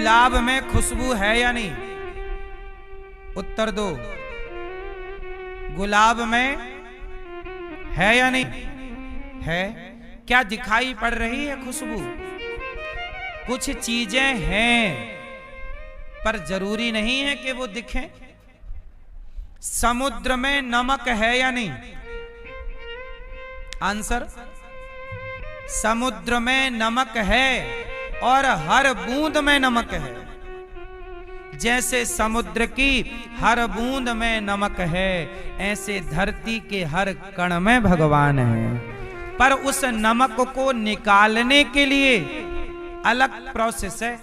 गुलाब में खुशबू है या नहीं? उत्तर दो। गुलाब में है या नहीं? है। क्या दिखाई पड़ रही है खुशबू? कुछ चीजें हैं पर जरूरी नहीं है कि वो दिखें। समुद्र में नमक है या नहीं? आंसर, समुद्र में नमक है और हर बूंद में नमक है। जैसे समुद्र की हर बूंद में नमक है, ऐसे धरती के हर कण में भगवान है। पर उस नमक को निकालने के लिए अलग प्रोसेस है।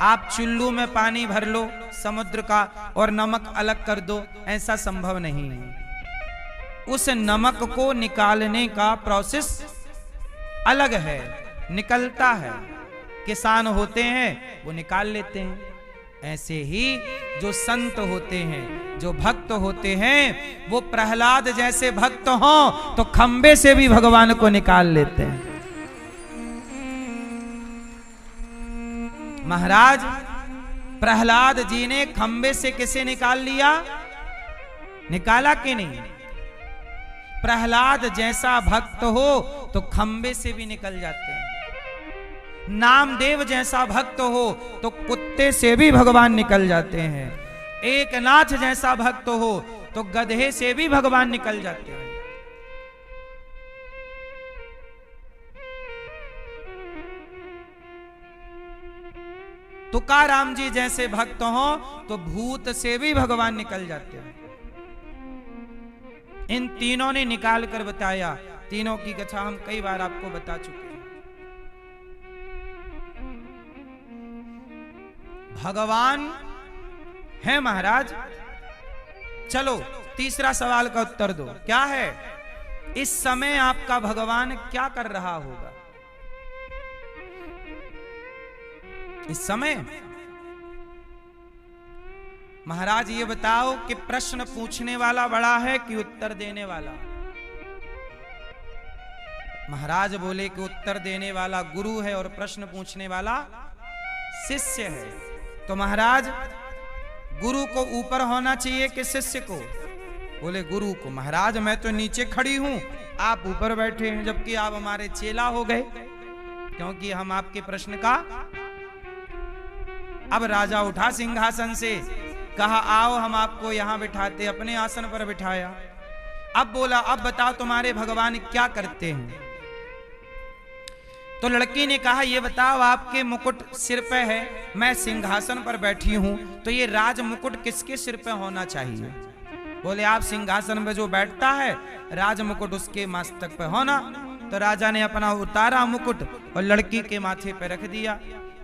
आप चुल्लू में पानी भर लो समुद्र का और नमक अलग कर दो, ऐसा संभव नहीं है। उस नमक को निकालने का प्रोसेस अलग है, निकलता है। किसान होते हैं वो निकाल लेते हैं। ऐसे ही जो संत होते हैं, जो भक्त होते हैं, वो प्रहलाद जैसे भक्त हों तो खंबे से भी भगवान को निकाल लेते हैं। महाराज प्रहलाद जी ने खंबे से किसे निकाल लिया? निकाला कि नहीं? प्रहलाद जैसा भक्त हो तो खंबे से भी निकल जाते हैं। नामदेव जैसा भक्त हो तो कुत्ते से भी भगवान निकल जाते हैं। एकनाथ जैसा भक्त हो तो गधे से भी भगवान निकल जाते हैं। तुकाराम जी जैसे भक्त हो तो भूत से भी भगवान निकल जाते हैं। इन तीनों ने निकाल कर बताया। तीनों की कथा हम कई बार आपको बता चुके हैं। भगवान है महाराज। चलो तीसरा सवाल का उत्तर दो। क्या है? इस समय आपका भगवान क्या कर रहा होगा? इस समय महाराज ये बताओ कि प्रश्न पूछने वाला बड़ा है कि उत्तर देने वाला? महाराज बोले कि उत्तर देने वाला गुरु है और प्रश्न पूछने वाला शिष्य है। तो महाराज गुरु को ऊपर होना चाहिए कि शिष्य को? बोले गुरु को। महाराज मैं तो नीचे खड़ी हूं, आप ऊपर बैठे हैं, जबकि आप हमारे चेला हो गए, क्योंकि हम आपके प्रश्न का। अब राजा उठा सिंहासन से, कहा आओ हम आपको यहां बिठाते, अपने आसन पर बिठाया। अब बोला अब बताओ तुम्हारे भगवान क्या करते हैं? तो लड़की ने कहा ये बताओ आपके मुकुट सिर पे है, मैं सिंहासन पर बैठी हूं, तो ये राज मुकुट किसके सिर पे होना चाहिए? बोले आप सिंहासन पे जो बैठता है राज मुकुट उसके मस्तक पे होना। तो राजा ने अपना उतारा मुकुट और लड़की के माथे पे रख दिया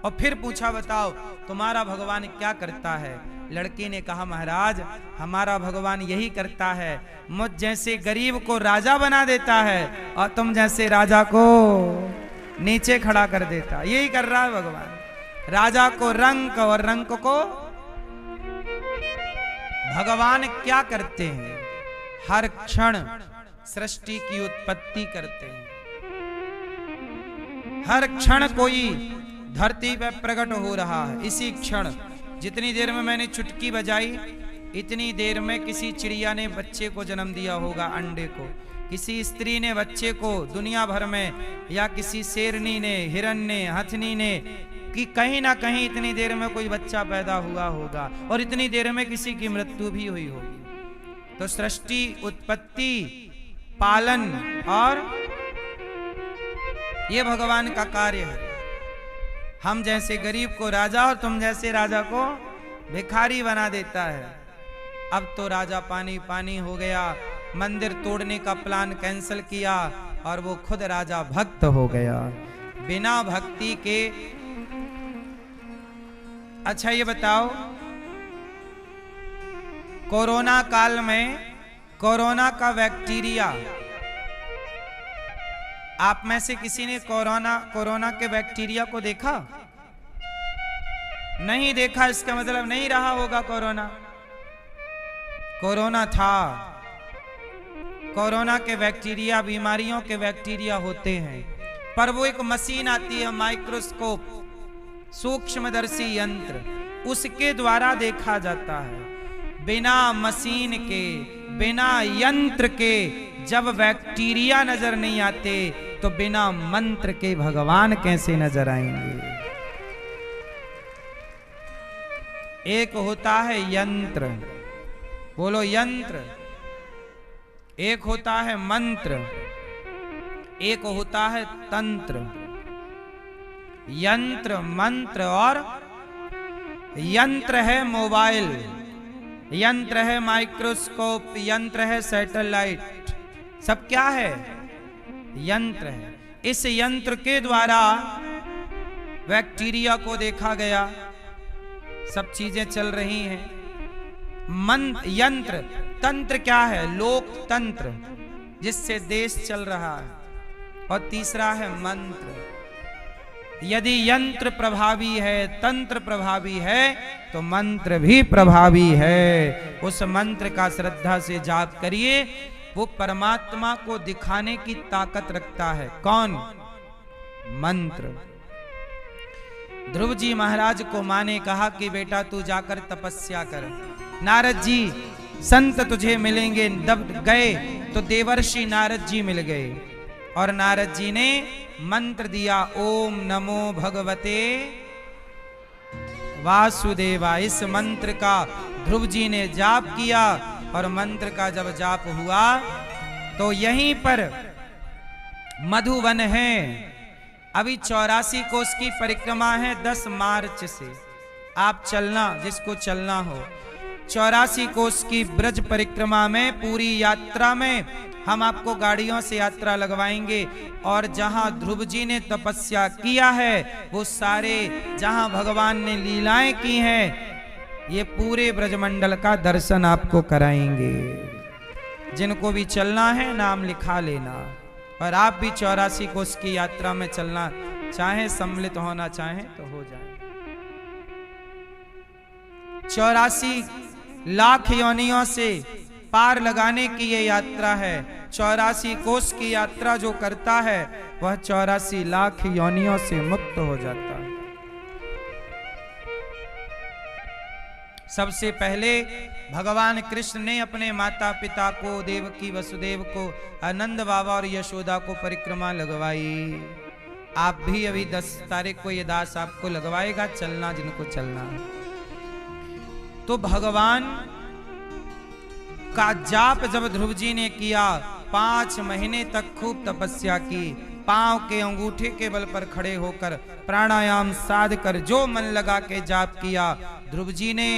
और फिर पूछा बताओ तुम्हारा भगवान क्या करता है? लड़की ने कहा महाराज हमारा भगवान यही करता है, मुझ जैसे गरीब को राजा बना देता है और तुम जैसे राजा को नीचे खड़ा कर देता। यही कर रहा है भगवान। राजा को रंक और रंक को। भगवान क्या करते हैं? हर क्षण सृष्टि की उत्पत्ति करते हैं। हर क्षण कोई धरती पर प्रकट हो रहा है। इसी क्षण जितनी देर में मैंने चुटकी बजाई, इतनी देर में किसी चिड़िया ने बच्चे को जन्म दिया होगा, अंडे को। किसी स्त्री ने बच्चे को दुनिया भर में, या किसी शेरनी ने, हिरन ने, हथनी ने, कि कहीं ना कहीं इतनी देर में कोई बच्चा पैदा हुआ होगा और इतनी देर में किसी की मृत्यु भी हुई होगी। तो सृष्टि, उत्पत्ति, पालन और ये भगवान का कार्य है। हम जैसे गरीब को राजा और तुम जैसे राजा को भिखारी बना देता है। अब तो राजा पानी पानी हो गया, मंदिर तोड़ने का प्लान कैंसिल किया और वो खुद राजा भक्त हो गया बिना भक्ति के। अच्छा ये बताओ कोरोना काल में कोरोना का बैक्टीरिया, आप में से किसी ने कोरोना के बैक्टीरिया को देखा? नहीं देखा, इसका मतलब नहीं रहा होगा कोरोना। कोरोना था। कोरोना के बैक्टीरिया बीमारियों के बैक्टीरिया होते हैं, पर वो एक मशीन आती है माइक्रोस्कोप, सूक्ष्मदर्शी यंत्र, उसके द्वारा देखा जाता है। बिना मशीन के, बिना यंत्र के जब बैक्टीरिया नजर नहीं आते, तो बिना मंत्र के भगवान कैसे नजर आएंगे। एक होता है यंत्र, बोलो यंत्र, एक होता है मंत्र, एक होता है तंत्र। यंत्र, मंत्र और यंत्र है मोबाइल, यंत्र है माइक्रोस्कोप, यंत्र है सैटेलाइट, सब क्या है? यंत्र है। इस यंत्र के द्वारा बैक्टीरिया को देखा गया, सब चीजें चल रही हैं। यंत्र, तंत्र क्या है? लोकतंत्र, जिससे देश चल रहा है। और तीसरा है मंत्र। यदि यंत्र प्रभावी है, तंत्र प्रभावी है, तो मंत्र भी प्रभावी है। उस मंत्र का श्रद्धा से जाप करिए, वो परमात्मा को दिखाने की ताकत रखता है। कौन? मंत्र। ध्रुव जी महाराज को माँ ने कहा कि बेटा तू जाकर तपस्या कर। नारद जी संत तुझे मिलेंगे, जब गए तो देवर्षि नारद जी मिल गए और नारद जी ने मंत्र दिया, ओम नमो भगवते वासुदेवा। इस मंत्र का ध्रुव जी ने जाप किया और मंत्र का जब जाप हुआ तो यहीं पर मधुवन है। अभी 84 कोस की परिक्रमा है 10 मार्च से। आप चलना, जिसको चलना हो। 84 कोस की ब्रज परिक्रमा में, पूरी यात्रा में हम आपको गाड़ियों से यात्रा लगवाएंगे और जहां ध्रुव जी ने तपस्या किया है, वो सारे जहां भगवान ने लीलाएं की हैं, ये पूरे ब्रजमंडल का दर्शन आपको कराएंगे। जिनको भी चलना है नाम लिखा लेना। और आप भी 84 कोस की यात्रा में चलना चाहे, सम्मिलित होना चाहे तो हो जाए। 84 लाख योनियों से पार लगाने की ये यात्रा है। 84 कोस की यात्रा जो करता है वह 84 लाख योनियों से मुक्त हो जाता है। सबसे पहले भगवान कृष्ण ने अपने माता पिता को, देवकी वसुदेव को, आनंद बाबा और यशोदा को परिक्रमा लगवाई। आप भी अभी 10 तारीख को ये दास आपको लगवाएगा, चलना जिनको चलना है। तो भगवान का जाप जब ध्रुव जी ने किया, 5 महीने तक खूब तपस्या की, पांव के अंगूठे के बल पर खड़े होकर प्राणायाम साध कर जो मन लगा के जाप किया, ध्रुव जी ने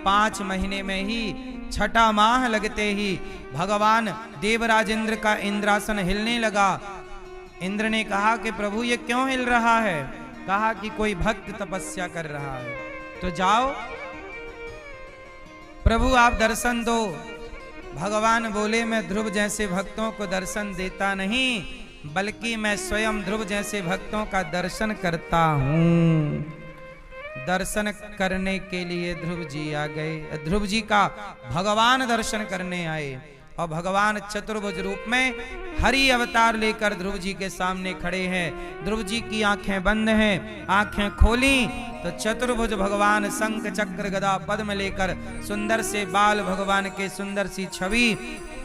5 महीने में ही, 6ठा माह लगते ही भगवान देवराज इंद्र का इंद्रासन हिलने लगा। इंद्र ने कहा कि प्रभु ये क्यों हिल रहा है? कहा कि कोई भक्त तपस्या कर रहा है। तो जाओ प्रभु आप दर्शन दो। भगवान बोले मैं ध्रुव जैसे भक्तों को दर्शन देता नहीं, बल्कि मैं स्वयं ध्रुव जैसे भक्तों का दर्शन करता हूं। दर्शन करने के लिए ध्रुव जी आ गए। ध्रुव जी का भगवान दर्शन करने आए और भगवान चतुर्भुज रूप में हरि अवतार लेकर ध्रुव जी के सामने खड़े हैं। ध्रुव जी की आंखें बंद हैं, आंखें खोली तो चतुर्भुज भगवान शंख चक्र गदा पद्म लेकर, सुंदर से बाल भगवान के, सुंदर सी छवि,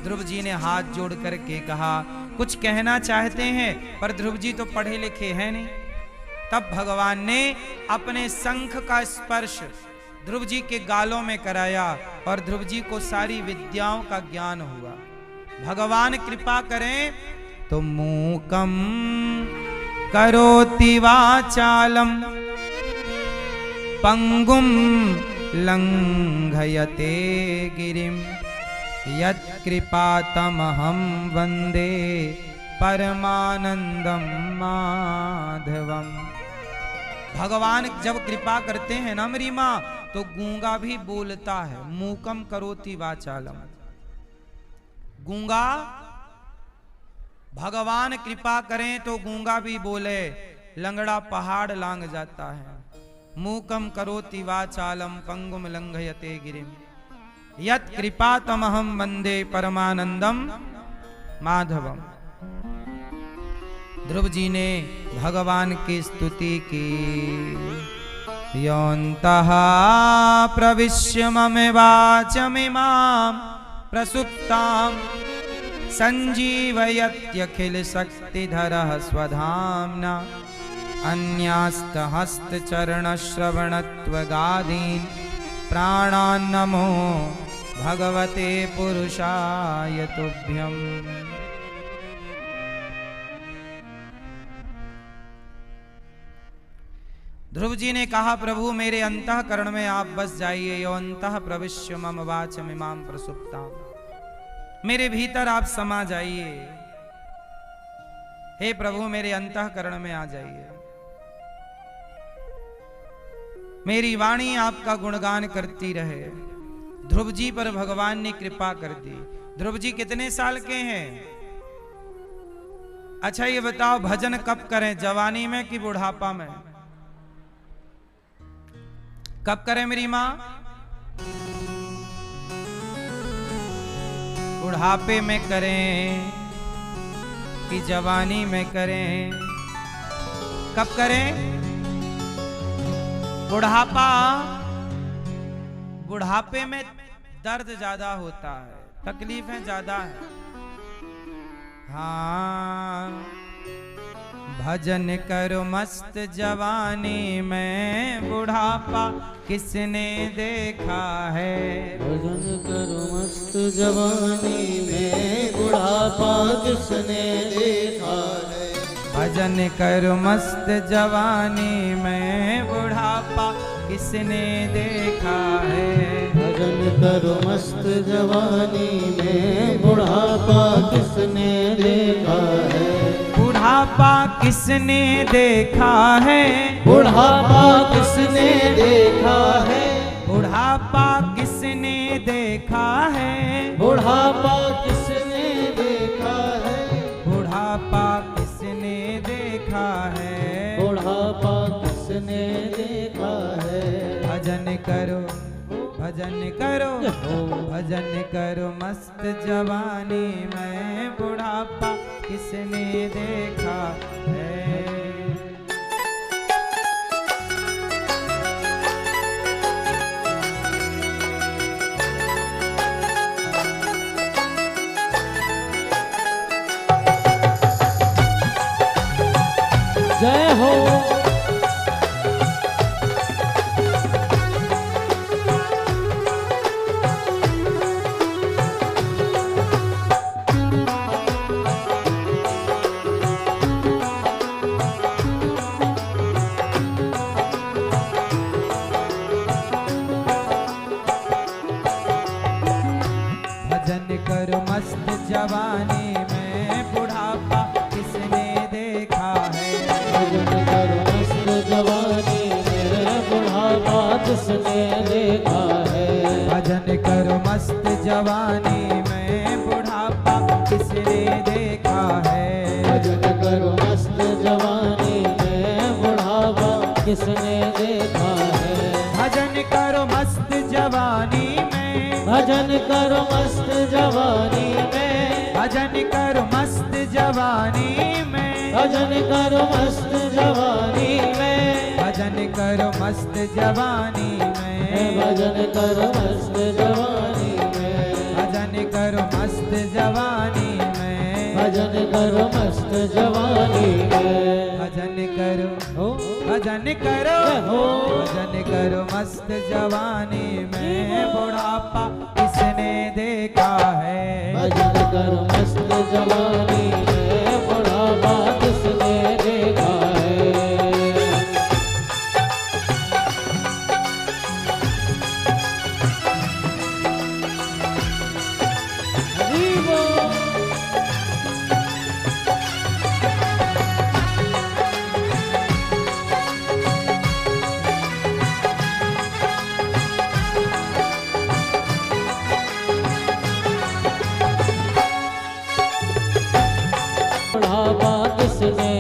ध्रुव जी ने हाथ जोड़ करके कहा कुछ कहना चाहते हैं, पर ध्रुव जी तो पढ़े लिखे हैं नहीं। तब भगवान ने अपने शंख का स्पर्श ध्रुव जी के गालों में कराया और ध्रुव जी को सारी विद्याओं का ज्ञान हुआ। भगवान कृपा करें तो मूकम करोति वाचालम पंगुम लंघयते गिरिम यत्कृपातमहं वंदे परमानंदम माधवम। भगवान जब कृपा करते हैं ना मेरी माँ, तो गूंगा भी बोलता है। मूकम करोति वाचालम, गूंगा भगवान कृपा करें तो गूंगा भी बोले, लंगड़ा पहाड़ लांग जाता है। मूकम करोति वाचालम पंगुम लंघयते गिरिम यत् कृपातमहं वंदे परमानंदम माधवम। ध्रुव जी ने भगवान की स्तुति की। योऽन्तः प्रविश्य मम वाचमिमां प्रसुप्तां सञ्जीवयत्यखिलशक्तिधरः स्वधाम्ना अन्यास्तहस्तचरणश्रवणत्वगादीन् प्राणान्नमो भगवते पुरुषाय तुभ्यम्। ध्रुव जी ने कहा, प्रभु मेरे अंतःकरण में आप बस जाइए। यो अंतः प्रविश्य मम वाचमिमां प्रसुप्तां, मेरे भीतर आप समा जाइए। हे प्रभु मेरे अंतःकरण में आ जाइए। मेरी वाणी आपका गुणगान करती रहे। ध्रुव जी पर भगवान ने कृपा कर दी। ध्रुव जी कितने साल के हैं? अच्छा ये बताओ, भजन कब करें, जवानी में कि बुढ़ापा में? कब करें मेरी मां? बुढ़ापे में करें कि जवानी में करें? कब करें? बुढ़ापे में दर्द ज्यादा होता है, तकलीफें ज्यादा है। हाँ, भजन करो मस्त जवानी में, बुढ़ापा किसने देखा है? भजन करो मस्त जवानी में, बुढ़ापा किसने देखा है? भजन करो मस्त जवानी में, बुढ़ापा किसने देखा है? भजन करो मस्त जवानी में, बुढ़ापा किसने देखा है? बुढ़ापा किसने देखा है? बुढ़ापा किसने देखा है? बुढ़ापा किसने देखा है? बुढ़ापा किसने देखा है? बुढ़ापा किसने देखा है? बुढ़ापा किसने देखा है? भजन करो, भजन करो, भजन करो मस्त जवानी में, बुढ़ापा किसने देखा है? जय हो। भजन करो मस्त जवानी में, बुढ़ापा किसने देखा है? भजन करो मस्त जवानी में, बुढ़ापा किसने देखा है? भजन करो मस्त जवानी में, बुढ़ापा किसने देखा है? भजन करो मस्त जवानी में, बुढ़ापा किसने देखा है? भजन करो मस्त जवानी में, भजन करो मस्त जवानी में, भजन करो मस्त जवानी में, भजन करो मस्त जवानी में, भजन करो मस्त जवानी में, भजन करो मस्त जवानी में, भजन करो मस्त जवानी में, भजन करो मस्त जवानी में। भजन करो, हो भजन करो, हो भजन करो मस्त जवानी में, बुढ़ापा किसने देखा है? भजन करो मस्त जवानी में, बुढ़ापा किसने देखा है? हरि बोल। बुढ़ापा किसने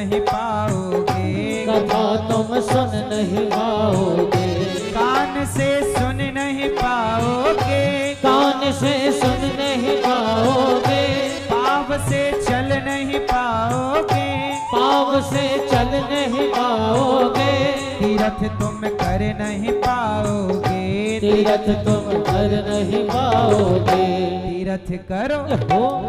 नहीं पाओगे, कथा तुम सुन नहीं पाओगे, कान से सुन नहीं पाओगे, कान से सुन नहीं पाओगे, पाँव से चल नहीं पाओगे, पाँव से चल नहीं पाओगे, तीरथ तुम कर नहीं पाओगे, तीरथ तुम कर नहीं पाओगे। तीरथ करो,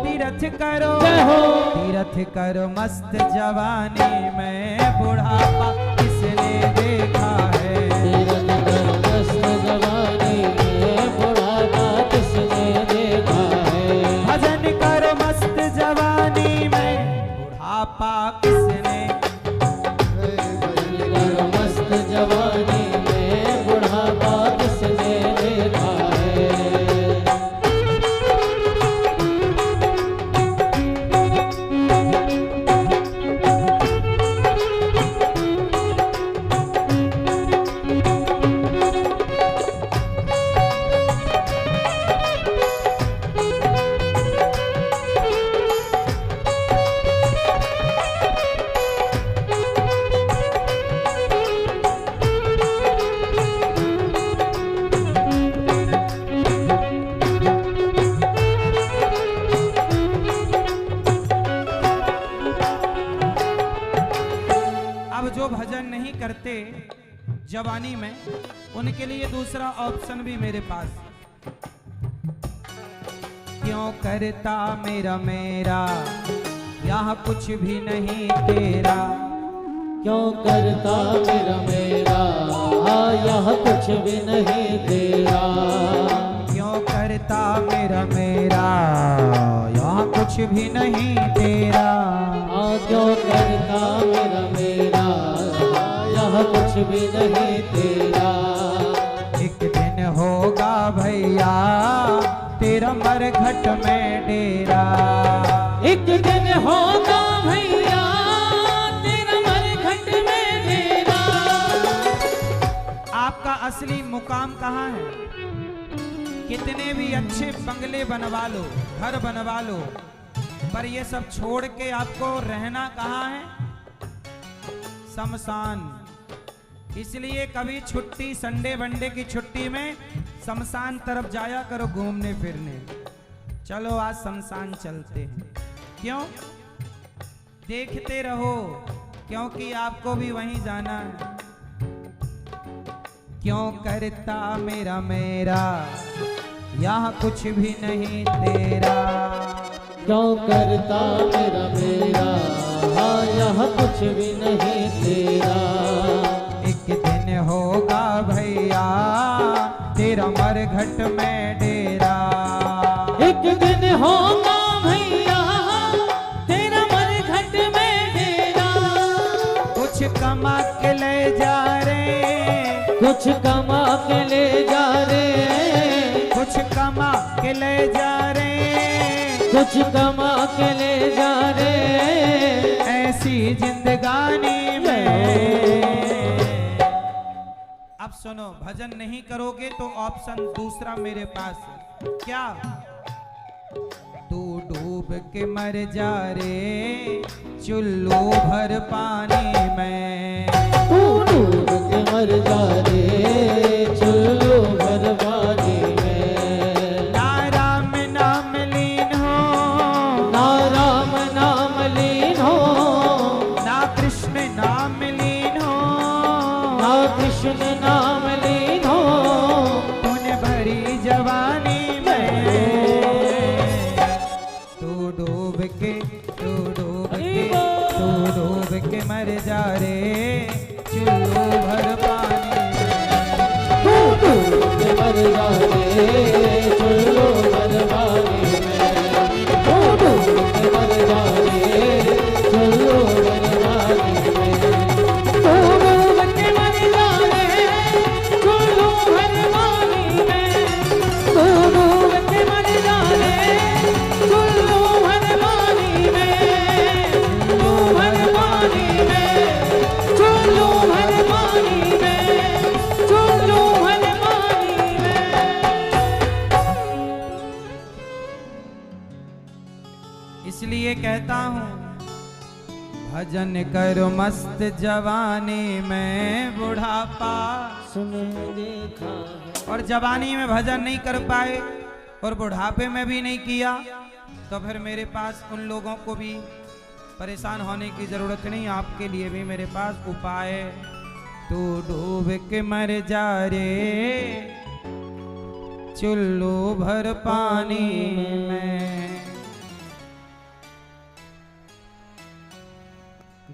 तीरथ करो, जय हो। तीरथ करो मस्त जवानी में, बुढ़ापा किसने देखा है, तीरथ कर मस्त जवानी में, बुढ़ापा किसने देखा है। भजन करो मस्त जवानी में, बुढ़ापा किसने, भजन करो मस्त जवानी में, बुढ़ापा किसने देखा है। अब जो भजन नहीं करते जवानी में, उनके लिए दूसरा ऑप्शन भी मेरे पास। क्यों करता मेरा मेरा, यहाँ कुछ भी नहीं तेरा, क्यों करता मेरा मेरा, यह कुछ भी नहीं तेरा। क्यों करता मेरा मेरा, यहाँ कुछ भी नहीं तेरा, क्यों करता मेरा मेरा, यह कुछ भी नहीं तेरा। एक दिन होगा भैया तेरा मरघट में डेरा, एक दिन होगा भैया तेरा मरघट में डेरा। आपका असली मुकाम कहाँ है? कितने भी अच्छे बंगले बनवा लो, घर बनवा लो, पर ये सब छोड़ के आपको रहना कहाँ है? शमशान। इसलिए कभी छुट्टी, संडे वनडे की छुट्टी में शमशान तरफ जाया करो घूमने फिरने। चलो आज शमशान चलते हैं। क्यों? देखते रहो, क्योंकि आपको भी वहीं जाना है। क्यों करता मेरा मेरा, यहाँ कुछ भी नहीं तेरा, क्यों करता मेरा मेरा, यह कुछ भी नहीं तेरा। एक दिन होगा भैया तेरा मरघट में डेरा, एक दिन होगा भैया तेरा मरघट में डेरा। कुछ कमा के ले जा रे, कुछ कमा के ले जा रे, कुछ कमा के ले जा रे, कुछ कमा के ले जा रे। ऐसी जिंदगानी में। अब सुनो, भजन नहीं करोगे तो ऑप्शन दूसरा मेरे पास है। क्या? तू डूब के मर जा रे चुल्लू भर पानी में, तू डूब के मर जा रे चुल्लू भर पानी में। ना राम नाम लीन हो, ना राम नाम लीन हो, ना कृष्ण नाम लीन हो, ना कृष्ण नाम लीन हो। तूने भरी जवानी में, तू डूब के, तू डूब के, तू डूब के मर जा रे चुल्लू भर पानी में। तू डूब के मर जा रे चुल्लू भर पानी में। तू डूब के मर जा रे चुल्लू भर पानी में। तू डूब के मर जा रे चुल्लू भर पानी में। तू डूब के मर जा रे चुल्लू भर पानी में। चुल्लू भर पानी में, चुल्लू भर पानी में, चुल्लू भर पानी में। इसलिए कहता हूं भजन करो मस्त जवानी में बुढ़ापा। सुने देखा है। और जवानी में भजन नहीं कर पाए और बुढ़ापे में भी नहीं किया, तो फिर मेरे पास उन लोगों को भी परेशान होने की जरूरत नहीं, आपके लिए भी मेरे पास उपाय है। तू डूब के मर जा रे चुल्लू भर पानी में।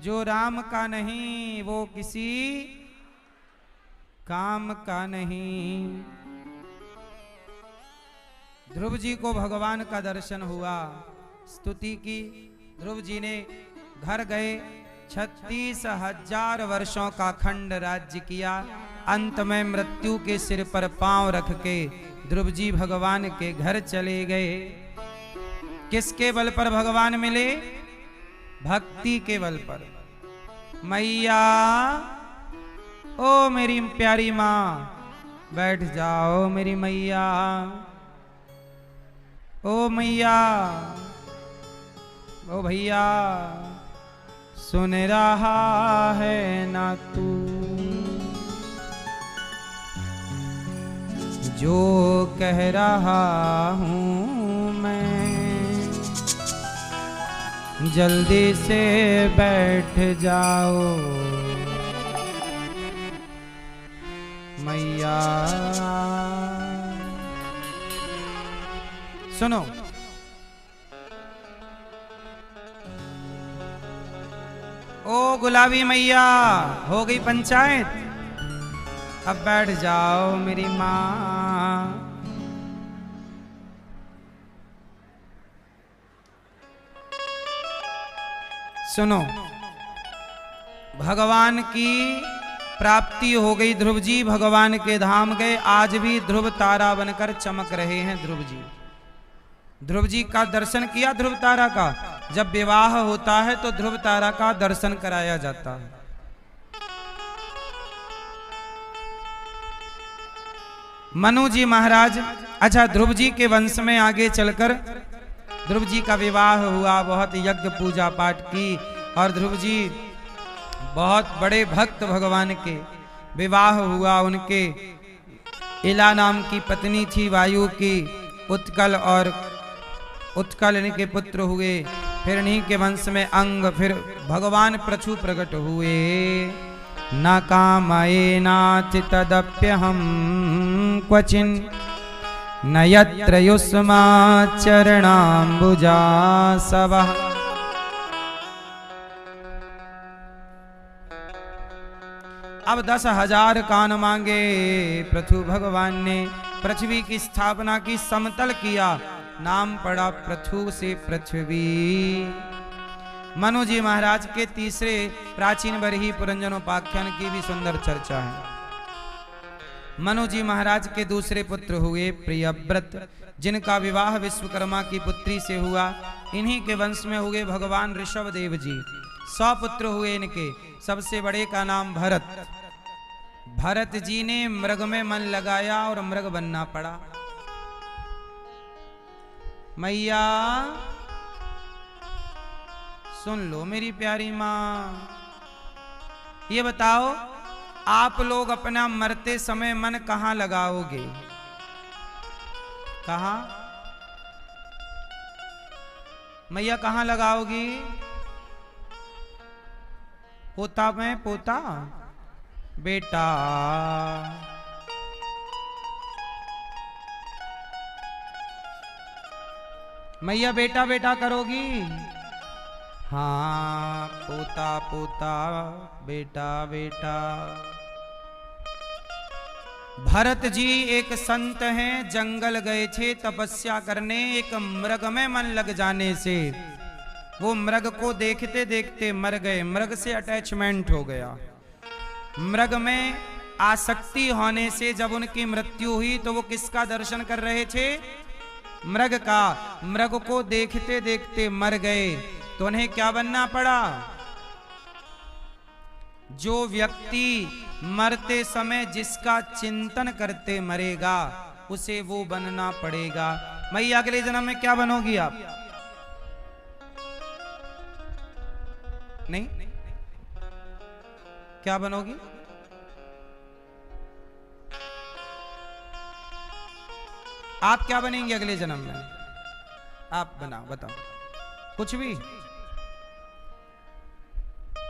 जो राम का नहीं वो किसी काम का नहीं। ध्रुव जी को भगवान का दर्शन हुआ, स्तुति की। ध्रुव जी ने घर गए, 36,000 वर्षों का खंड राज्य किया। अंत में मृत्यु के सिर पर पांव रख के ध्रुव जी भगवान के घर चले गए। किसके बल पर भगवान मिले? भक्ति के बल पर। मैया ओ मेरी प्यारी माँ बैठ जाओ, मेरी मैया। ओ मैया, ओ भैया, सुन रहा है ना तू जो कह रहा हूँ मैं? जल्दी से बैठ जाओ मैया। सुनो, ओ गुलाबी मैया, हो गई पंचायत, अब बैठ जाओ मेरी माँ। सुनो, भगवान की प्राप्ति हो गई। ध्रुव जी भगवान के धाम गए। आज भी ध्रुव तारा बनकर चमक रहे हैं ध्रुव जी। ध्रुव जी का दर्शन किया, ध्रुव तारा का। जब विवाह होता है तो ध्रुव तारा का दर्शन कराया जाता है। मनु जी महाराज, अच्छा, ध्रुव जी के वंश में आगे चलकर ध्रुव जी का विवाह हुआ, बहुत यज्ञ पूजा पाठ की, और ध्रुव जी बहुत बड़े भक्त भगवान के। विवाह हुआ उनके, इला नाम की पत्नी थी वायु की, उत्कल, और उत्कल इनके पुत्र हुए। फिर इन्हीं के वंश में अंग, फिर भगवान प्रचु प्रकट हुए। न कामयेनाथ तदप्यहं क्वचिन न यत्र युष्मा चरणाम्बुजा सवः। अब 10,000 कान मांगे पृथु भगवान ने। पृथ्वी की स्थापना की, समतल किया, नाम पड़ा पृथु से पृथ्वी। मनु जी महाराज के तीसरे प्राचीन बरही पुरंजनोपाख्यान की भी सुंदर चर्चा है। मनु जी महाराज के दूसरे पुत्र हुए प्रियव्रत, जिनका विवाह विश्वकर्मा की पुत्री से हुआ। इन्हीं के वंश में हुए भगवान ऋषभ देव जी। 100 पुत्र हुए इनके। सबसे बड़े का नाम भरत। भरत जी ने मृग में मन लगाया और मृग बनना पड़ा। मैया सुन लो मेरी प्यारी माँ, ये बताओ आप लोग अपना मरते समय मन कहाँ लगाओगे? कहाँ मैया, कहाँ लगाओगी? पोता में, पोता बेटा। मैया बेटा बेटा करोगी? हाँ, पोता पोता, बेटा बेटा। भरत जी एक संत हैं, जंगल गए थे तपस्या करने। एक मृग में मन लग जाने से वो मृग को देखते देखते मर गए। मृग से अटैचमेंट हो गया। मृग में आसक्ति होने से जब उनकी मृत्यु हुई तो वो किसका दर्शन कर रहे थे? मृग का। मृग को देखते देखते मर गए तो उन्हें क्या बनना पड़ा? जो व्यक्ति मरते समय जिसका चिंतन करते मरेगा उसे वो बनना पड़ेगा। मैया अगले जन्म में क्या बनोगी आप? नहीं क्या बनोगी? आप क्या बनेंगे अगले जन्म में? आप बनाओ, बताओ कुछ भी।